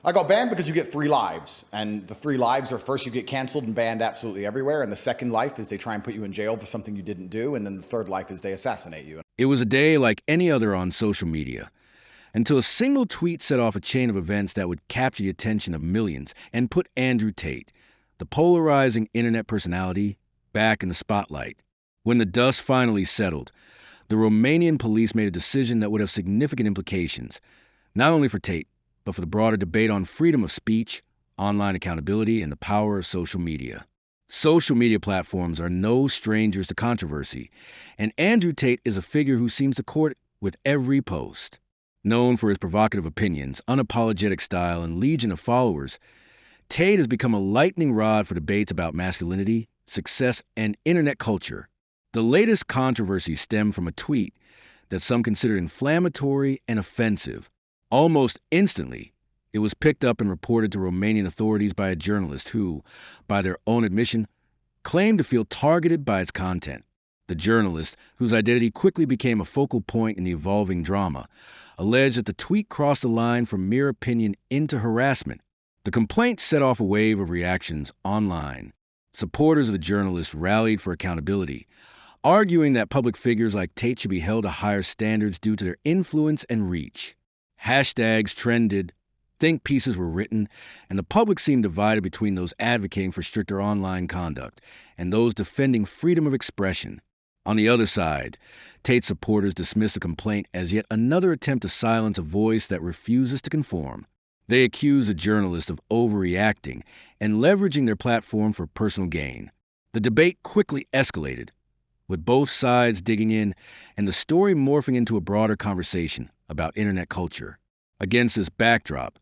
I got banned because you get 3 lives. And the 3 lives are, first you get canceled and banned absolutely everywhere. And the second life is they try and put you in jail for something you didn't do. And then the third life is they assassinate you. It was a day like any other on social media, until a single tweet set off a chain of events that would capture the attention of millions and put Andrew Tate, the polarizing internet personality, back in the spotlight. When the dust finally settled, the Romanian police made a decision that would have significant implications, not only for Tate, but for the broader debate on freedom of speech, online accountability, and the power of social media. Social media platforms are no strangers to controversy, and Andrew Tate is a figure who seems to court with every post. Known for his provocative opinions, unapologetic style, and legion of followers, Tate has become a lightning rod for debates about masculinity, success, and internet culture. The latest controversy stemmed from a tweet that some considered inflammatory and offensive. Almost instantly, it was picked up and reported to Romanian authorities by a journalist who, by their own admission, claimed to feel targeted by its content. The journalist, whose identity quickly became a focal point in the evolving drama, alleged that the tweet crossed the line from mere opinion into harassment. The complaint set off a wave of reactions online. Supporters of the journalist rallied for accountability, arguing that public figures like Tate should be held to higher standards due to their influence and reach. Hashtags trended, think pieces were written, and the public seemed divided between those advocating for stricter online conduct and those defending freedom of expression. On the other side, Tate supporters dismissed the complaint as yet another attempt to silence a voice that refuses to conform. They accused the journalist of overreacting and leveraging their platform for personal gain. The debate quickly escalated, with both sides digging in and the story morphing into a broader conversation about internet culture. Against this backdrop,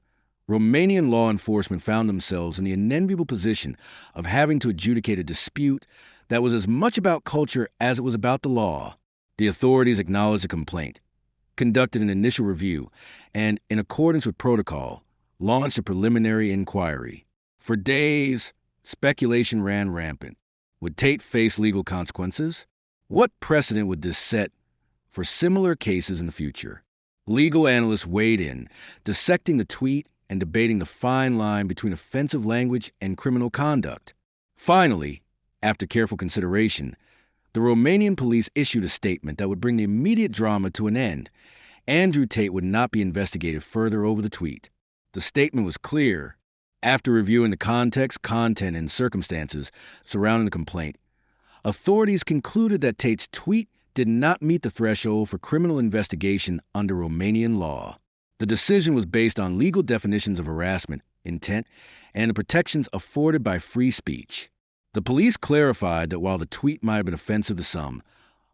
Romanian law enforcement found themselves in the unenviable position of having to adjudicate a dispute that was as much about culture as it was about the law. The authorities acknowledged the complaint, conducted an initial review, and, in accordance with protocol, launched a preliminary inquiry. For days, speculation ran rampant. Would Tate face legal consequences? What precedent would this set for similar cases in the future? Legal analysts weighed in, dissecting the tweet and debating the fine line between offensive language and criminal conduct. Finally, after careful consideration, the Romanian police issued a statement that would bring the immediate drama to an end. Andrew Tate would not be investigated further over the tweet. The statement was clear. After reviewing the context, content, and circumstances surrounding the complaint, authorities concluded that Tate's tweet did not meet the threshold for criminal investigation under Romanian law. The decision was based on legal definitions of harassment, intent, and the protections afforded by free speech. The police clarified that while the tweet might have been offensive to some,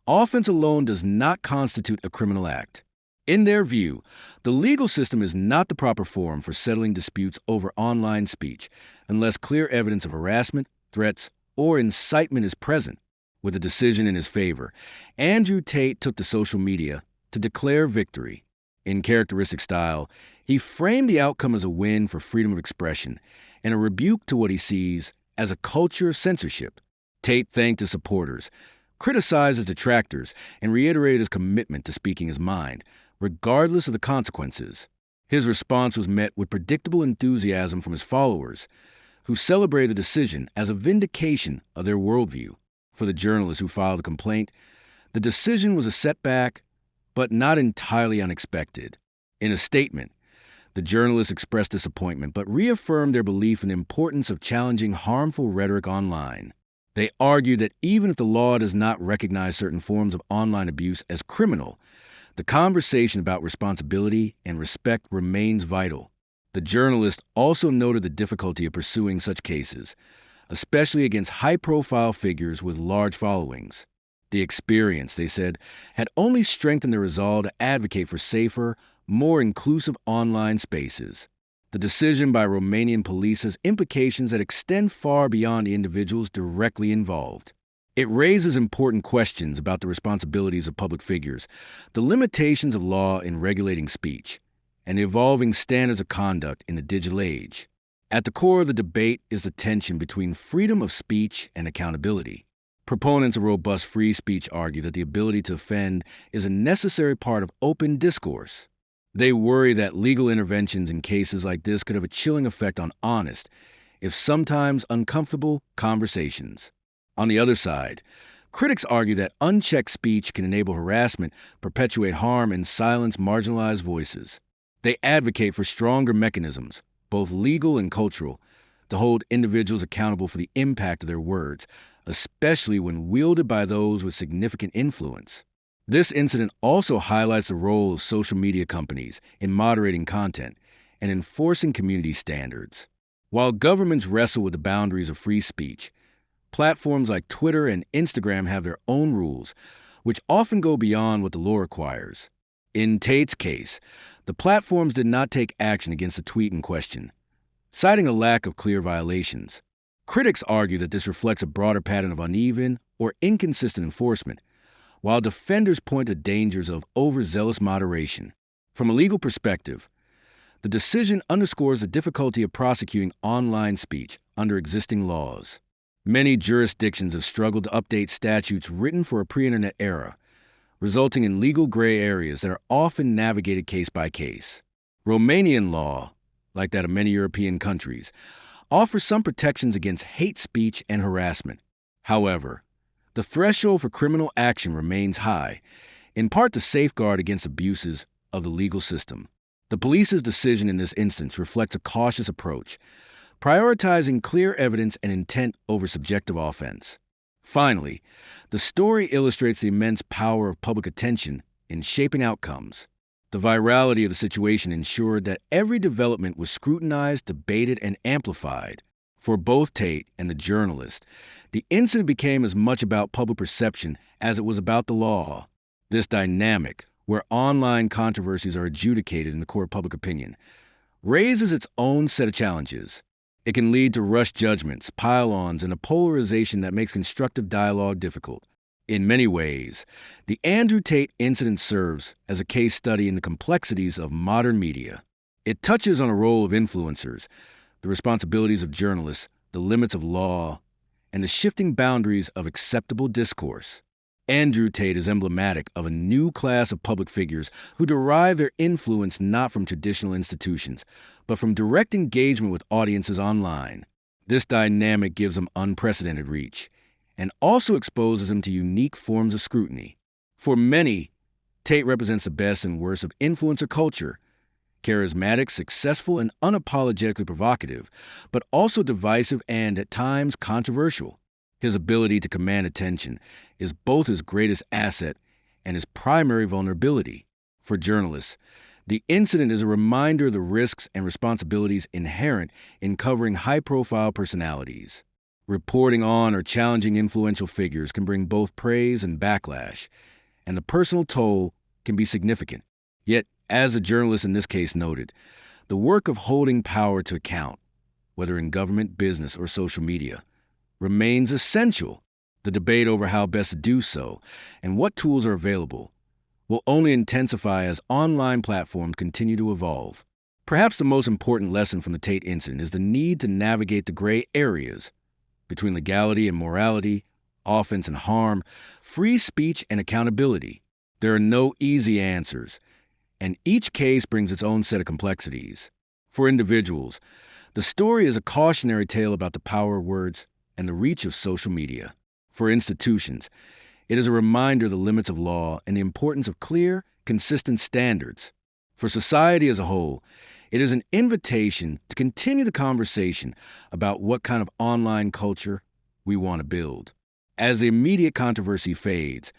offense alone does not constitute a criminal act. In their view, the legal system is not the proper forum for settling disputes over online speech unless clear evidence of harassment, threats, or incitement is present. With a decision in his favor, Andrew Tate took to social media to declare victory. In characteristic style, he framed the outcome as a win for freedom of expression and a rebuke to what he sees as a culture of censorship. Tate thanked his supporters, criticized his detractors, and reiterated his commitment to speaking his mind, regardless of the consequences. His response was met with predictable enthusiasm from his followers, who celebrated the decision as a vindication of their worldview. For the journalist who filed the complaint, the decision was a setback, but not entirely unexpected. In a statement, the journalists expressed disappointment, but reaffirmed their belief in the importance of challenging harmful rhetoric online. They argued that even if the law does not recognize certain forms of online abuse as criminal, the conversation about responsibility and respect remains vital. The journalist also noted the difficulty of pursuing such cases, especially against high-profile figures with large followings. The experience, they said, had only strengthened their resolve to advocate for safer, more inclusive online spaces. The decision by Romanian police has implications that extend far beyond the individuals directly involved. It raises important questions about the responsibilities of public figures, the limitations of law in regulating speech, and the evolving standards of conduct in the digital age. At the core of the debate is the tension between freedom of speech and accountability. Proponents of robust free speech argue that the ability to offend is a necessary part of open discourse. They worry that legal interventions in cases like this could have a chilling effect on honest, if sometimes uncomfortable, conversations. On the other side, critics argue that unchecked speech can enable harassment, perpetuate harm, and silence marginalized voices. They advocate for stronger mechanisms, both legal and cultural, to hold individuals accountable for the impact of their words, especially when wielded by those with significant influence. This incident also highlights the role of social media companies in moderating content and enforcing community standards. While governments wrestle with the boundaries of free speech, platforms like Twitter and Instagram have their own rules, which often go beyond what the law requires. In Tate's case, the platforms did not take action against the tweet in question, citing a lack of clear violations. Critics argue that this reflects a broader pattern of uneven or inconsistent enforcement, while defenders point to dangers of overzealous moderation. From a legal perspective, the decision underscores the difficulty of prosecuting online speech under existing laws. Many jurisdictions have struggled to update statutes written for a pre-internet era, resulting in legal gray areas that are often navigated case by case. Romanian law, like that of many European countries, offers some protections against hate speech and harassment. However, the threshold for criminal action remains high, in part to safeguard against abuses of the legal system. The police's decision in this instance reflects a cautious approach, prioritizing clear evidence and intent over subjective offense. Finally, the story illustrates the immense power of public attention in shaping outcomes. The virality of the situation ensured that every development was scrutinized, debated, and amplified. For both Tate and the journalist, the incident became as much about public perception as it was about the law. This dynamic, where online controversies are adjudicated in the court of public opinion, raises its own set of challenges. It can lead to rushed judgments, pile-ons, and a polarization that makes constructive dialogue difficult. In many ways, the Andrew Tate incident serves as a case study in the complexities of modern media. It touches on the role of influencers, the responsibilities of journalists, the limits of law, and the shifting boundaries of acceptable discourse. Andrew Tate is emblematic of a new class of public figures who derive their influence not from traditional institutions, but from direct engagement with audiences online. This dynamic gives them unprecedented reach, and also exposes them to unique forms of scrutiny. For many, Tate represents the best and worst of influencer culture, charismatic, successful, and unapologetically provocative, but also divisive and, at times, controversial. His ability to command attention is both his greatest asset and his primary vulnerability. For journalists, the incident is a reminder of the risks and responsibilities inherent in covering high-profile personalities. Reporting on or challenging influential figures can bring both praise and backlash, and the personal toll can be significant. Yet, as a journalist in this case noted, the work of holding power to account, whether in government, business, or social media, remains essential. The debate over how best to do so and what tools are available will only intensify as online platforms continue to evolve. Perhaps the most important lesson from the Tate incident is the need to navigate the gray areas between legality and morality, offense and harm, free speech and accountability. There are no easy answers, and each case brings its own set of complexities. For individuals, the story is a cautionary tale about the power of words and the reach of social media. For institutions, it is a reminder of the limits of law and the importance of clear, consistent standards. For society as a whole, it is an invitation to continue the conversation about what kind of online culture we want to build. As the immediate controversy fades,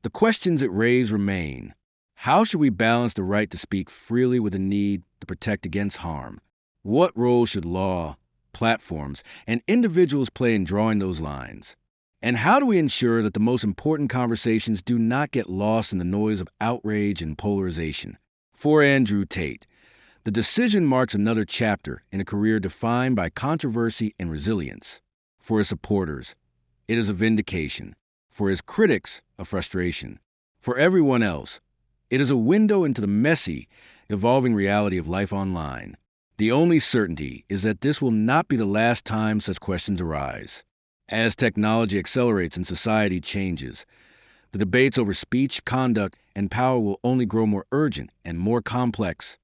the questions it raises remain. How should we balance the right to speak freely with the need to protect against harm? What role should law, platforms, and individuals play in drawing those lines? And how do we ensure that the most important conversations do not get lost in the noise of outrage and polarization? For Andrew Tate, the decision marks another chapter in a career defined by controversy and resilience. For his supporters, it is a vindication. For his critics, a frustration. For everyone else, it is a window into the messy, evolving reality of life online. The only certainty is that this will not be the last time such questions arise. As technology accelerates and society changes, The debates over speech, conduct, and power will only grow more urgent and more complex